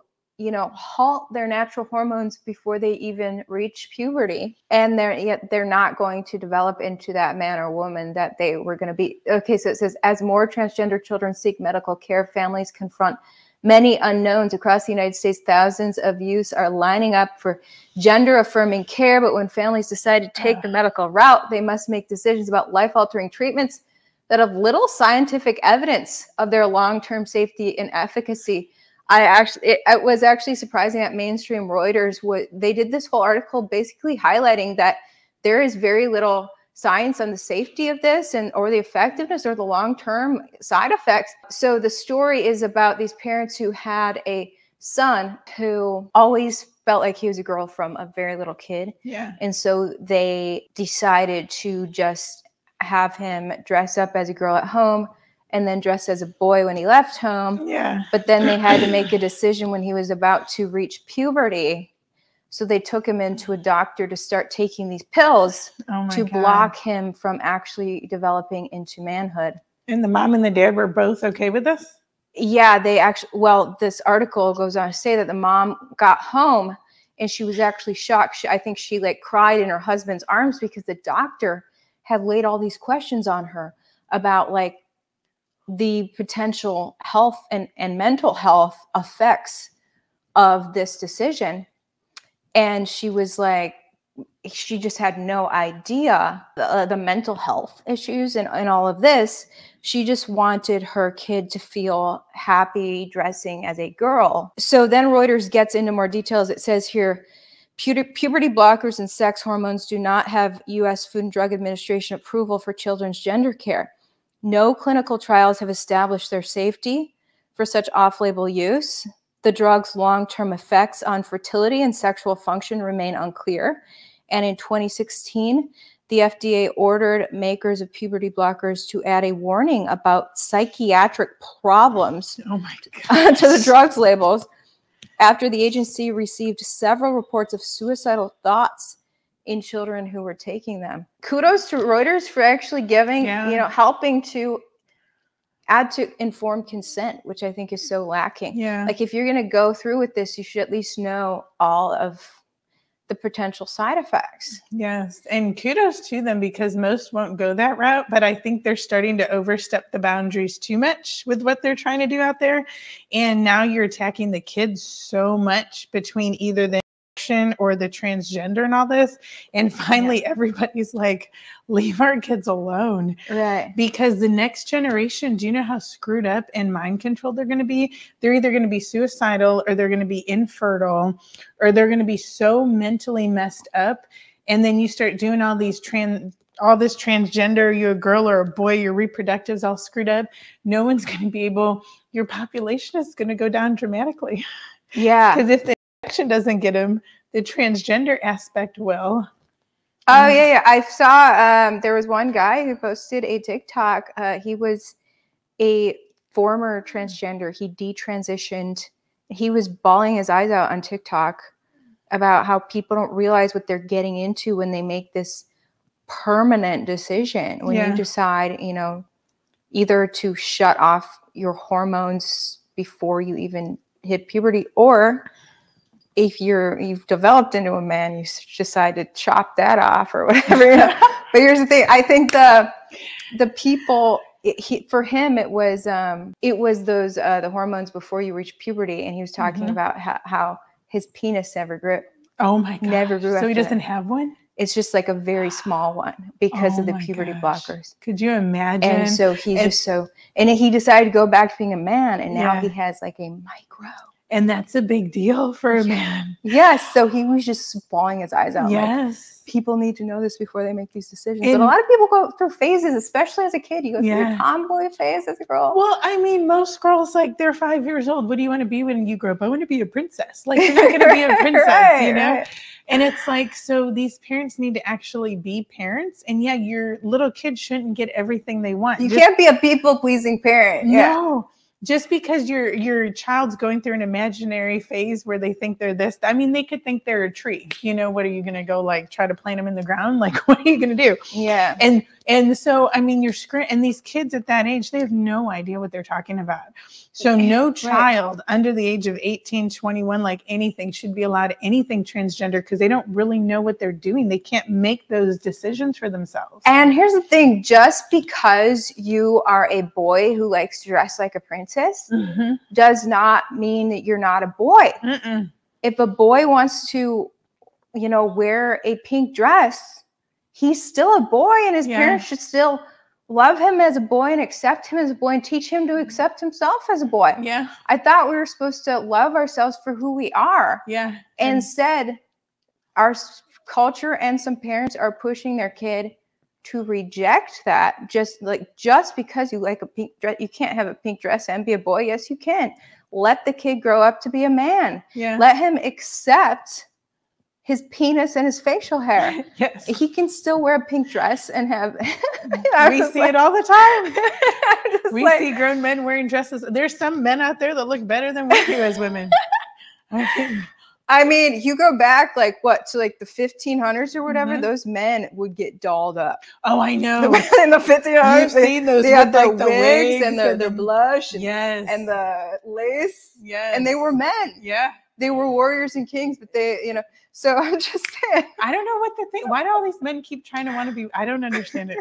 halt their natural hormones before they even reach puberty. And they're not going to develop into that man or woman that they were going to be. Okay, so it says, as more transgender children seek medical care, families confront many unknowns across the United States. Thousands of youths are lining up for gender-affirming care, but when families decide to take the medical route, they must make decisions about life-altering treatments that have little scientific evidence of their long-term safety and efficacy. It was actually surprising that mainstream Reuters, they did this whole article basically highlighting that there is very little science on the safety of this or the effectiveness or the long-term side effects. So the story is about these parents who had a son who always felt like he was a girl from a very little kid. Yeah. And so they decided to just have him dress up as a girl at home and then dress as a boy when he left home. Yeah. But then they had to make a decision when he was about to reach puberty. So they took him into a doctor to start taking these pills to block him from actually developing into manhood. And the mom and the dad were both okay with this? Yeah, this article goes on to say that the mom got home and she was actually shocked. I think she cried in her husband's arms because the doctor had laid all these questions on her about the potential health and mental health effects of this decision. And she was she just had no idea the mental health issues and all of this. She just wanted her kid to feel happy dressing as a girl. So then Reuters gets into more details. It says here, puberty blockers and sex hormones do not have U.S. Food and Drug Administration approval for children's gender care. No clinical trials have established their safety for such off-label use. The drug's long-term effects on fertility and sexual function remain unclear. And in 2016, the FDA ordered makers of puberty blockers to add a warning about psychiatric problems to the drugs labels after the agency received several reports of suicidal thoughts in children who were taking them. Kudos to Reuters for actually giving, helping to add to informed consent, which I think is so lacking. Yeah. If you're going to go through with this, you should at least know all of the potential side effects. Yes. And kudos to them because most won't go that route, but I think they're starting to overstep the boundaries too much with what they're trying to do out there. And now you're attacking the kids so much between either the or the transgender and all this. And finally, everybody's like, leave our kids alone. Right. Because the next generation, do you know how screwed up and mind controlled they're going to be? They're either going to be suicidal or they're going to be infertile or they're going to be so mentally messed up. And then you start doing all this transgender, you're a girl or a boy, your reproductive's all screwed up. No one's going to be able, your population is going to go down dramatically. Yeah. Because if the action doesn't get him, the transgender aspect will. Oh, yeah. I saw there was one guy who posted a TikTok. He was a former transgender. He detransitioned. He was bawling his eyes out on TikTok about how people don't realize what they're getting into when they make this permanent decision. When you decide, either to shut off your hormones before you even hit puberty, or if you've developed into a man, you decide to chop that off or whatever. But here's the thing: I think the people, for him, it was those the hormones before you reach puberty, and he was talking about how his penis never grew. Oh my god! Never grew. So he doesn't have one. It's just a very small one because of the puberty blockers. Could you imagine? And so he's and he decided to go back to being a man, and now he has a micro. And that's a big deal for a man. Yes. So he was just bawling his eyes out. Yes. People need to know this before they make these decisions. And a lot of people go through phases, especially as a kid. You go through your tomboy phase as a girl. Well, I mean, most girls, they're 5 years old. What do you want to be when you grow up? I want to be a princess. You're not going to be a princess, Right. And it's so these parents need to actually be parents. And your little kid shouldn't get everything they want. You can't be a people-pleasing parent. No. Just because your child's going through an imaginary phase where they think they're this, I mean, they could think they're a tree. What are you going to go try to plant them in the ground? What are you going to do? Yeah. And And so, I mean, and these kids at that age, they have no idea what they're talking about. So no child under the age of 18, 21, like anything, should be allowed anything transgender because they don't really know what they're doing. They can't make those decisions for themselves. And here's the thing, just because you are a boy who likes to dress like a princess does not mean that you're not a boy. If a boy wants to, wear a pink dress, he's still a boy, and his parents should still love him as a boy and accept him as a boy and teach him to accept himself as a boy. Yeah. I thought we were supposed to love ourselves for who we are. Yeah. Instead, our culture and some parents are pushing their kid to reject that just because you like a pink dress. You can't have a pink dress and be a boy. Yes, you can. Let the kid grow up to be a man. Yeah. Let him accept his penis and his facial hair. Yes. He can still wear a pink dress and have. We see it all the time. We see grown men wearing dresses. There's some men out there that look better than we do as women. I mean, you go back to the 1500s or whatever, those men would get dolled up. Oh, I know. In the 1500s, You've seen those they had with, the wigs and the blush and the lace. Yes. And they were men. Yeah. They were warriors and kings, but so I'm just saying. I don't know what to think. Why do all these men keep trying to want to be? I don't understand it.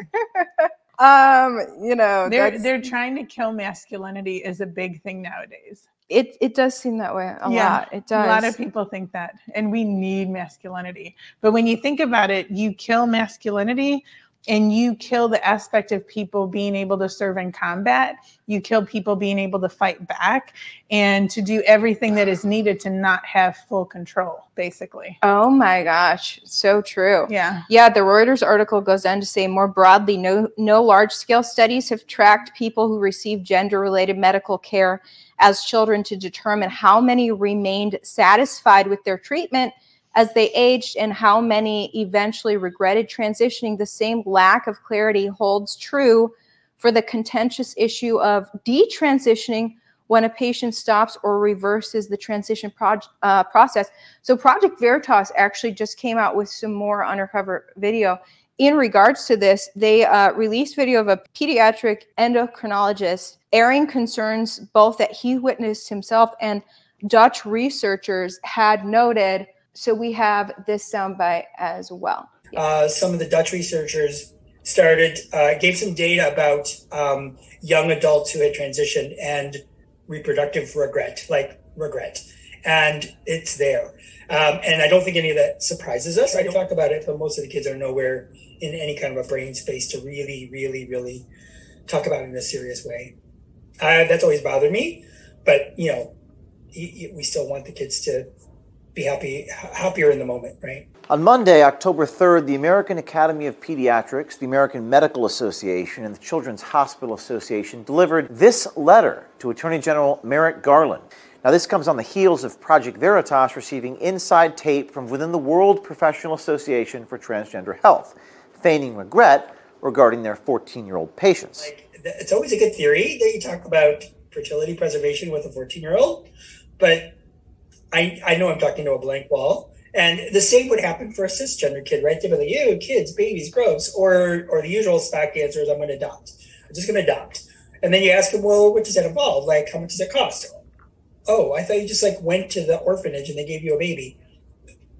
They're trying to kill masculinity is a big thing nowadays. It does seem that way a lot. It does. A lot of people think that, and we need masculinity. But when you think about it, you kill masculinity and you kill the aspect of people being able to serve in combat. You kill people being able to fight back and to do everything that is needed to not have full control, basically. Oh my gosh. So true. Yeah. Yeah. The Reuters article goes on to say more broadly, no large scale studies have tracked people who receive gender related medical care as children to determine how many remained satisfied with their treatment as they aged and how many eventually regretted transitioning. The same lack of clarity holds true for the contentious issue of detransitioning when a patient stops or reverses the transition process. So Project Veritas actually just came out with some more undercover video in regards to this. They released video of a pediatric endocrinologist airing concerns both that he witnessed himself and Dutch researchers had noted. So we have this soundbite as well. Some of the Dutch researchers gave some data about young adults who had transitioned and reproductive regret. And it's there. And I don't think any of that surprises us. I don't talk about it, but most of the kids are nowhere in any kind of a brain space to really, really, really talk about it in a serious way. That's always bothered me, but we still want the kids to be happier in the moment, right? On Monday, October 3rd, the American Academy of Pediatrics, the American Medical Association, and the Children's Hospital Association delivered this letter to Attorney General Merrick Garland. Now, this comes on the heels of Project Veritas receiving inside tape from within the World Professional Association for Transgender Health, feigning regret regarding their 14-year-old patients. It's always a good theory that you talk about fertility preservation with a 14-year-old, but I know I'm talking to a blank wall. And the same would happen for a cisgender kid, right? They'd be like, ew, kids, babies, gross. Or the usual stock answer is, I'm going to adopt. I'm just going to adopt. And then you ask them, well, what does that involve? Like, how much does it cost? Oh, I thought you just went to the orphanage and they gave you a baby.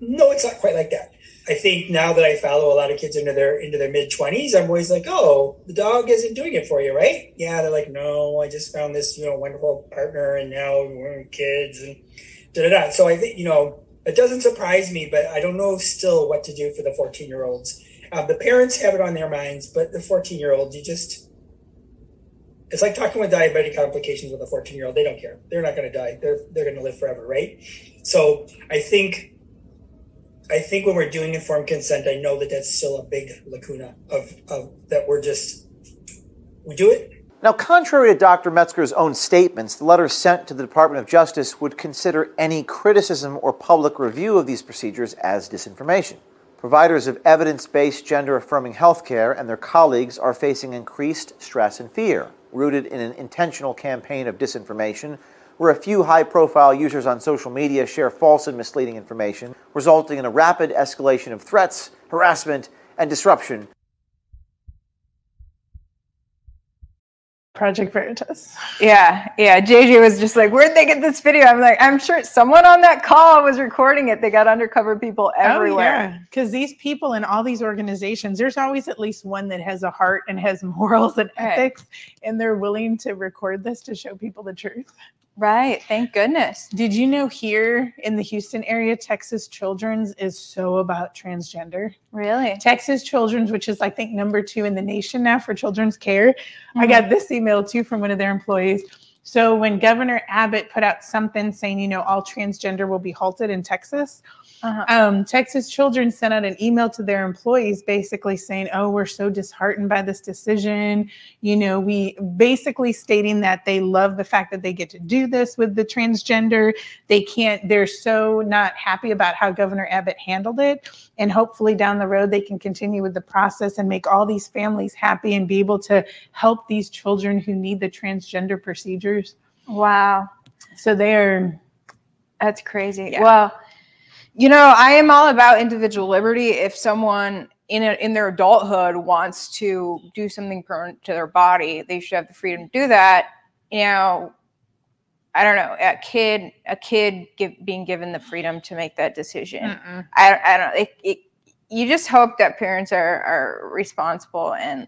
No, it's not quite like that. I think now that I follow a lot of kids into their mid-20s, I'm always like, oh, the dog isn't doing it for you, right? Yeah, they're like, no, I just found this, wonderful partner and now we're kids and da-da-da. So I think, it doesn't surprise me, but I don't know still what to do for the 14-year-olds. The parents have it on their minds, but the 14-year-olds, it's like talking with diabetic complications with a 14-year-old. They don't care. They're not going to die. They're going to live forever, right? So I think when we're doing informed consent, I know that that's still a big lacuna of that we do it. Now, contrary to Dr. Metzger's own statements, the letter sent to the Department of Justice would consider any criticism or public review of these procedures as disinformation. Providers of evidence-based gender-affirming healthcare and their colleagues are facing increased stress and fear, rooted in an intentional campaign of disinformation, where a few high-profile users on social media share false and misleading information, resulting in a rapid escalation of threats, harassment, and disruption. Project Veritas. Yeah. JJ was just like, where'd they get this video? I'm like, I'm sure someone on that call was recording it. They got undercover people everywhere. Oh, yeah. Because these people in all these organizations, there's always at least one that has a heart and has morals and ethics, and they're willing to record this to show people the truth. Right. Thank goodness. Did you know here in the Houston area, Texas Children's is so about transgender? Really? Texas Children's, which is I think #2 in the nation now for children's care. I got this email too from one of their employees. So when Governor Abbott put out something saying, you know, all transgender will be halted in Texas, Texas Children sent out an email to their employees basically saying, oh, we're so disheartened by this decision. You know, we basically stating that they love the fact that they get to do this with the transgender. They're so not happy about how Governor Abbott handled it. And hopefully down the road, they can continue with the process and make all these families happy and be able to help these children who need the transgender procedures. Wow. So that's crazy. Yeah. Well, you know, I am all about individual liberty. If someone in their adulthood wants to do something permanent to their body, they should have the freedom to do that. You know, I don't know, a kid being given the freedom to make that decision. I don't. You just hope that parents are responsible and,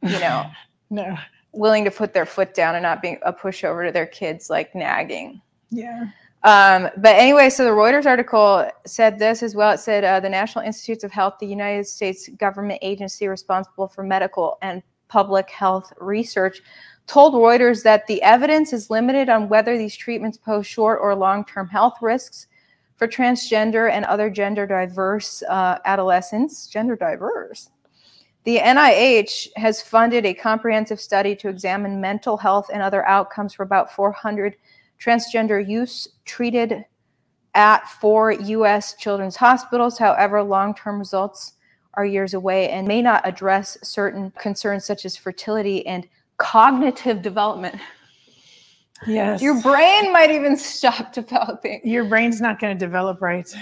you know, willing to put their foot down and not being a pushover to their kids, like nagging. Yeah. But anyway, so the Reuters article said this as well. It said the National Institutes of Health, the United States government agency responsible for medical and public health research, told Reuters that the evidence is limited on whether these treatments pose short or long-term health risks for transgender and other gender diverse adolescents. Gender diverse. The NIH has funded a comprehensive study to examine mental health and other outcomes for about 400 transgender youths treated at 4 U.S. children's hospitals. However, long-term results are years away and may not address certain concerns such as fertility and cognitive development. Yes. Your brain might even stop developing. Your brain's not going to develop right.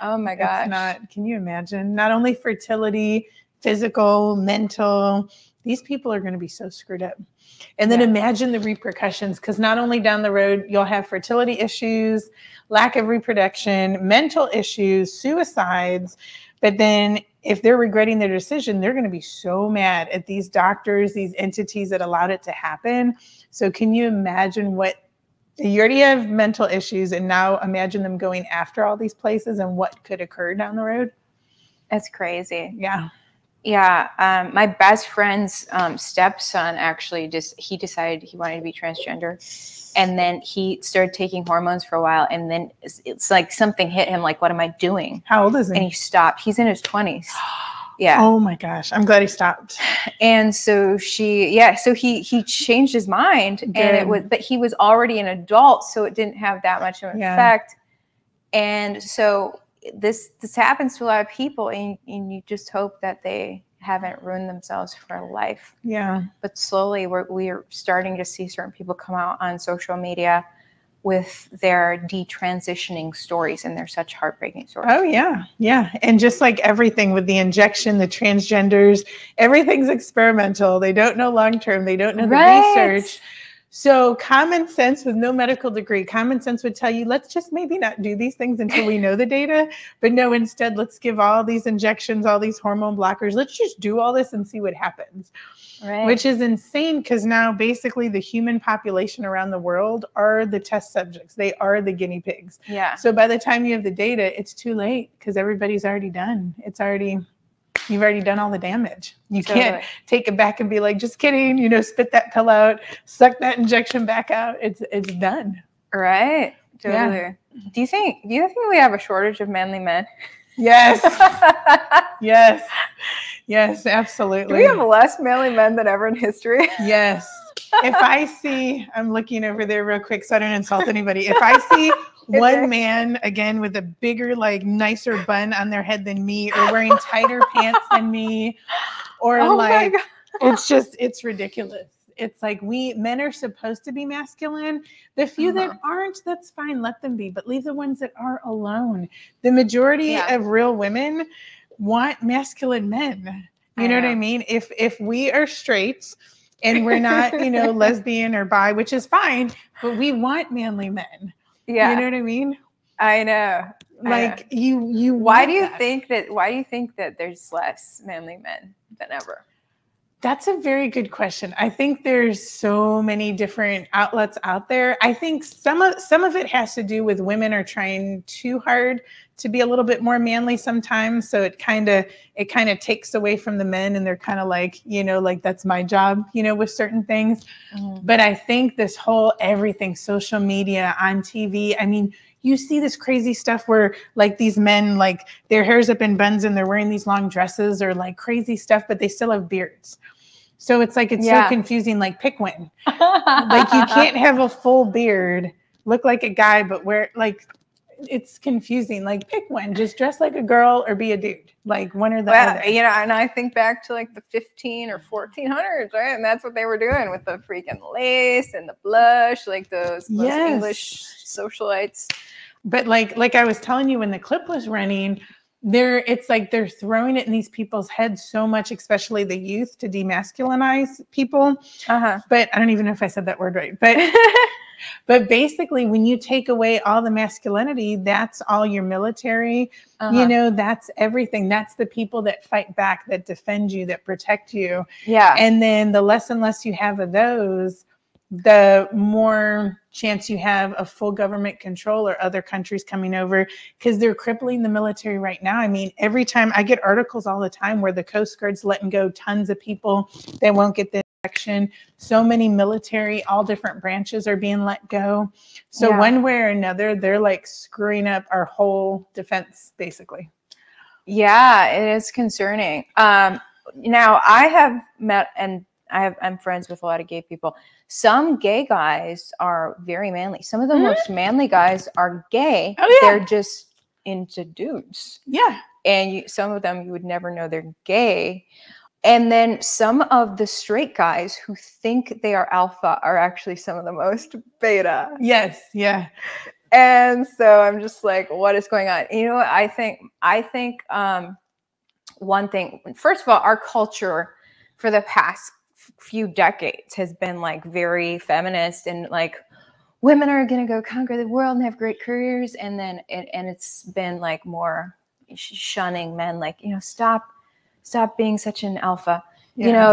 Oh my gosh. It's not. Can you imagine? Not only fertility, physical, mental, these people are going to be so screwed up. And then imagine the repercussions, because not only down the road, you'll have fertility issues, lack of reproduction, mental issues, suicides. But then if they're regretting their decision, they're going to be so mad at these doctors, these entities that allowed it to happen. So can you imagine you already have mental issues, and now imagine them going after all these places and what could occur down the road? That's crazy. Yeah. Yeah, my best friend's stepson actually he decided he wanted to be transgender, and then he started taking hormones for a while, and then it's like something hit him, like, what am I doing? How old is he? And he stopped. He's in his 20s. Yeah. Oh my gosh, I'm glad he stopped. And so he changed his mind. Good. But he was already an adult, so it didn't have that much of an effect. And so this happens to a lot of people, and you just hope that they haven't ruined themselves for life. Yeah. But slowly we're starting to see certain people come out on social media with their detransitioning stories, and they're such heartbreaking stories. Oh yeah. Yeah. And just like everything with the injection, the transgenders, everything's experimental. They don't know long-term. They don't know the research. So common sense, with no medical degree, common sense would tell you, let's just maybe not do these things until we know the data. But no, instead, let's give all these injections, all these hormone blockers. Let's just do all this and see what happens. Right. Which is insane, because now basically the human population around the world are the test subjects. They are the guinea pigs. Yeah. So by the time you have the data, it's too late, because everybody's already done. You've already done all the damage. You can't take it back and be like, just kidding, spit that pill out, suck that injection back out. It's done. Right. Totally. Yeah. Do you think we have a shortage of manly men? Yes. Yes, absolutely. Do we have less manly men than ever in history? Yes. If I see, I'm looking over there real quick so I don't insult anybody. If I see one man, again, with a bigger, like, nicer bun on their head than me, or wearing tighter pants than me, or it's ridiculous. It's like, men are supposed to be masculine. The few that aren't, that's fine. Let them be, but leave the ones that are alone. The majority of real women want masculine men. You know what I mean? If we are straight, and we're not, lesbian or bi, which is fine, but we want manly men. Yeah. You know what I mean? I know. Like you why want do you that. think that there's less manly men than ever? That's a very good question. I think there's so many different outlets out there. I think some of it has to do with women are trying too hard to be a little bit more manly sometimes. So it kind of takes away from the men, and they're kind of like, like that's my job, with certain things. But I think this whole everything, social media, on TV, I mean, you see this crazy stuff where like these men, like their hair's up in buns and they're wearing these long dresses or like crazy stuff, but they still have beards. So it's like, it's so confusing, like pick one. Like you can't have a full beard, look like a guy, but wear like, it's confusing. Like pick one, just dress like a girl or be a dude. Like one or the other. And I think back to like the 15 or 1400s, right? And that's what they were doing with the freaking lace and the blush, like those English socialites. But like I was telling you when the clip was running, it's like they're throwing it in these people's heads so much, especially the youth, to demasculinize people. But I don't even know if I said that word right. But basically, when you take away all the masculinity, that's all your military. That's everything. That's the people that fight back, that defend you, that protect you. Yeah. And then the less and less you have of those, the more chance you have of full government control or other countries coming over, because they're crippling the military right now. I mean, every time I get articles all the time where the Coast Guard's letting go tons of people that won't get the election. So many military, all different branches are being let go. So one way or another, they're like screwing up our whole defense, basically. Yeah, it is concerning. Now I have met, and I'm friends with a lot of gay people. Some gay guys are very manly. Some of the most manly guys are gay. They're just into dudes. Yeah. And some of them you would never know they're gay. And then some of the straight guys who think they are alpha are actually some of the most beta. Yes. Yeah. And so I'm just like, what is going on? You know what? I think one thing, first of all, our culture for the past few decades has been like very feminist, and like women are going to go conquer the world and have great careers. And then it's been like more shunning men, like, stop being such an alpha,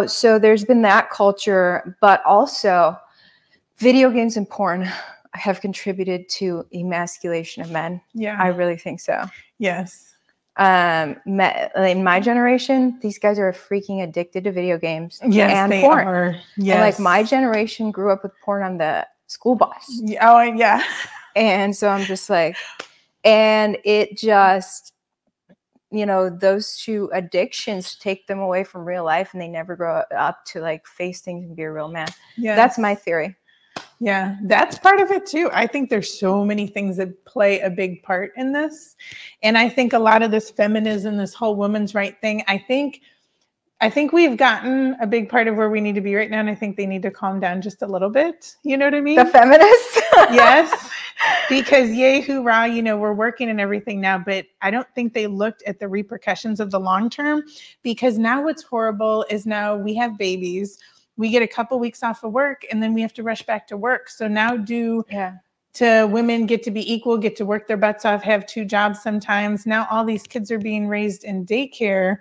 so there's been that culture, but also video games and porn have contributed to emasculation of men. Yeah. I really think so. Yes. In my generation, these guys are freaking addicted to video games and they porn. Are. Yes. And like my generation grew up with porn on the school bus. Oh, yeah. And so I'm just like, and it just, those two addictions take them away from real life, and they never grow up to like face things and be a real man. Yeah. That's my theory. Yeah, that's part of it too. I think there's so many things that play a big part in this. And I think a lot of this feminism, this whole women's right thing, I think we've gotten a big part of where we need to be right now. And I think they need to calm down just a little bit. You know what I mean? The feminists? Yes. Because yay, hoorah, we're working and everything now, but I don't think they looked at the repercussions of the long term, because now what's horrible is now we have babies. We get a couple weeks off of work and then we have to rush back to work. So now do women get to be equal, get to work their butts off, have 2 jobs sometimes. Now all these kids are being raised in daycare.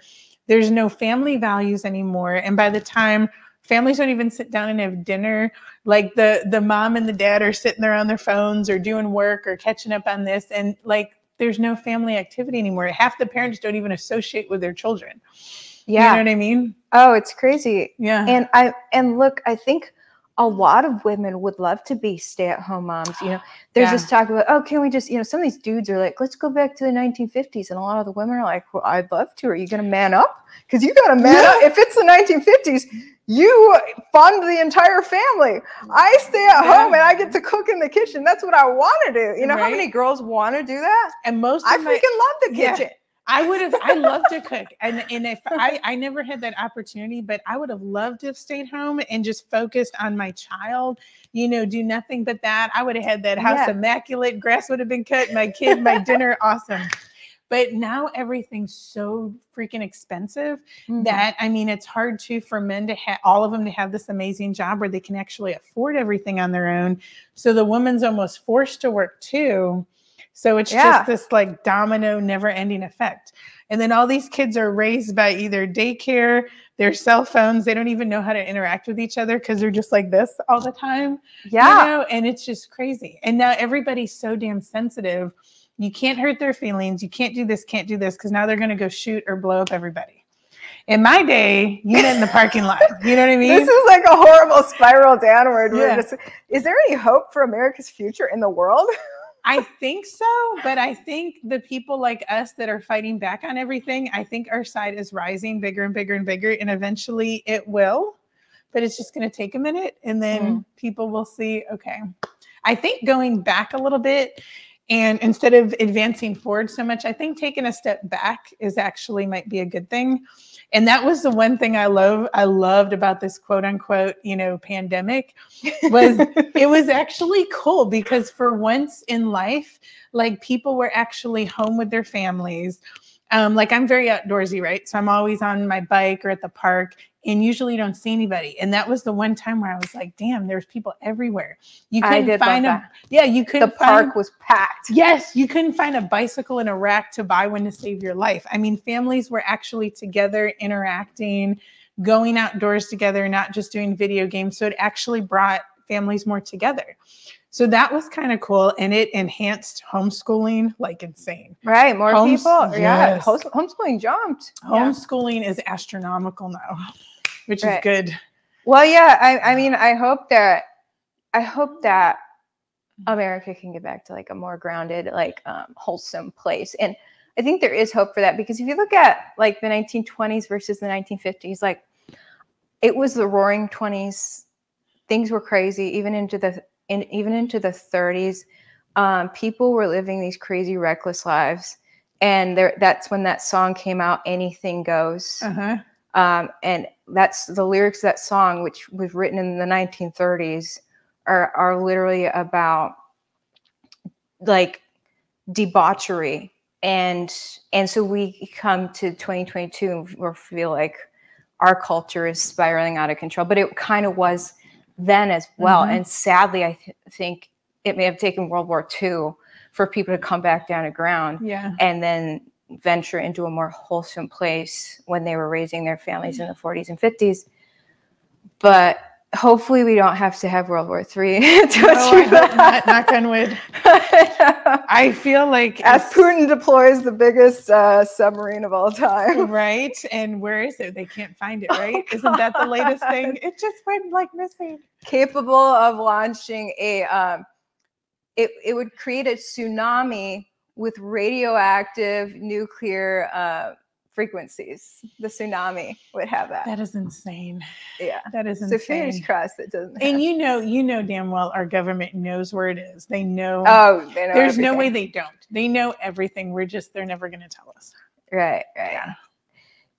There's no family values anymore. And by the time families don't even sit down and have dinner, like the mom and the dad are sitting there on their phones or doing work or catching up on this. And like, there's no family activity anymore. Half the parents don't even associate with their children. Yeah. You know what I mean? Oh, it's crazy. Yeah. And look, I think a lot of women would love to be stay-at-home moms. There's this talk about, can we just, some of these dudes are like, let's go back to the 1950s. And a lot of the women are like, well, I'd love to. Are you going to man up? Because you got to man up. If it's the 1950s, you fund the entire family. I stay at home and I get to cook in the kitchen. That's what I want to do. You know how many girls want to do that? And I freaking love the kitchen. I love to cook. And if I never had that opportunity, but I would have loved to have stayed home and just focused on my child, do nothing but that. I would have had that house immaculate, grass would have been cut, my kid, my dinner, awesome. But now everything's so freaking expensive that, I mean, it's hard for men to have all of them to have this amazing job where they can actually afford everything on their own. So the woman's almost forced to work too. So it's just this like domino, never ending effect. And then all these kids are raised by either daycare, their cell phones. They don't even know how to interact with each other because they're just like this all the time. Yeah. You know? And it's just crazy. And now everybody's so damn sensitive. You can't hurt their feelings. You can't do this, can't do this, because now they're going to go shoot or blow up everybody. In my day, you met in the parking lot. You know what I mean? This is like a horrible spiral downward. Yeah. Is there any hope for America's future in the world? I think so, but I think the people like us that are fighting back on everything, I think our side is rising bigger and bigger and bigger, and eventually it will, but it's just going to take a minute, and then people will see, okay. I think going back a little bit, and instead of advancing forward so much, I think taking a step back is actually might be a good thing. And that was the one thing I loved about this quote unquote, pandemic was it was actually cool because for once in life, like people were actually home with their families. Like I'm very outdoorsy, right? So I'm always on my bike or at the park and usually don't see anybody. And that was the one time where I was like, damn, there's people everywhere. You couldn't find you couldn't the park was packed. Yes. You couldn't find a bicycle in a rack to buy one to save your life. I mean, families were actually together, interacting, going outdoors together, not just doing video games. So it actually brought families more together. So that was kind of cool. And it enhanced homeschooling like insane. Right. More people. Yes. Yeah. Homeschooling jumped. Homeschooling is astronomical now, which is good. Well, yeah. I mean, I hope that America can get back to like a more grounded, like wholesome place. And I think there is hope for that because if you look at like the 1920s versus the 1950s, like it was the roaring 20s. Things were crazy, even into the 30s. People were living these crazy, reckless lives. And that's when that song came out, Anything Goes. And that's the lyrics of that song, which was written in the 1930s, are literally about like debauchery. And so we come to 2022 and we feel like our culture is spiraling out of control. But it kind of was then as well. And sadly, I think it may have taken World War II for people to come back down to ground and then venture into a more wholesome place when they were raising their families in the 40s and 50s. But hopefully we don't have to have World War III knock on wood. I feel like as Putin deploys the biggest submarine of all time. Right. And where is it? They can't find it, right? Oh, isn't that the latest thing? It just went like missing. Capable of launching it would create a tsunami with radioactive nuclear frequencies. The tsunami would have that. That is insane. Yeah, that is insane. So fingers crossed it doesn't. And you know damn well our government knows where it is. They know. Oh, they know. There's everything. No way they don't. They know everything. They're never going to tell us. Right. Yeah.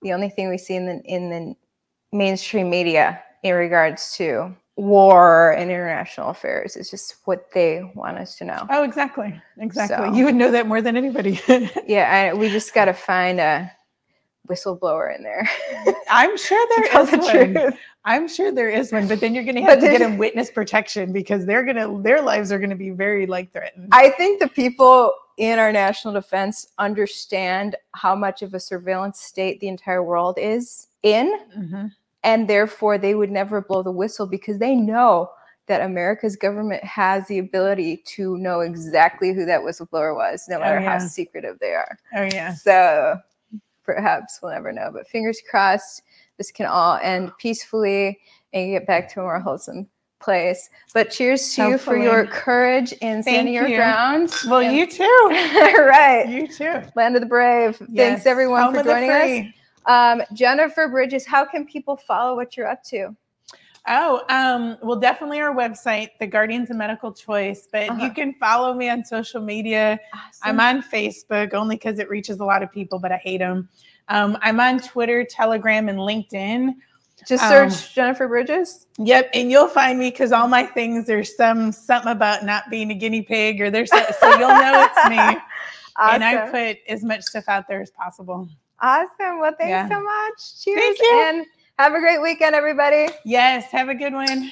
The only thing we see in the mainstream media in regards to war and international affairs is just what they want us to know. Oh, exactly. So, you would know that more than anybody. We just got to find a whistleblower in there. I'm sure there is one. I'm sure there is one, but then you're going to have to get them witness protection because their lives are going to be very threatened. I think the people in our national defense understand how much of a surveillance state the entire world is in, and therefore they would never blow the whistle because they know that America's government has the ability to know exactly who that whistleblower was, no matter how secretive they are. Oh yeah. So perhaps we'll never know, but fingers crossed this can all end peacefully and get back to a more wholesome place. But cheers to you for your courage in standing your ground. Well, you too. Right. You too. Land of the brave. Yes. Thanks everyone for joining us. Jennifer Bridges, how can people follow what you're up to? Well, definitely our website, The Guardians of Medical Choice, but you can follow me on social media. Awesome. I'm on Facebook only because it reaches a lot of people, but I hate them. I'm on Twitter, Telegram, and LinkedIn. Just search Jennifer Bridges. Yep, and you'll find me because all my things, there's something about not being a guinea pig or there's so you'll know it's me. And I put as much stuff out there as possible. Awesome. Well, thanks so much. Cheers. Thank you. And have a great weekend, everybody. Yes. Have a good one.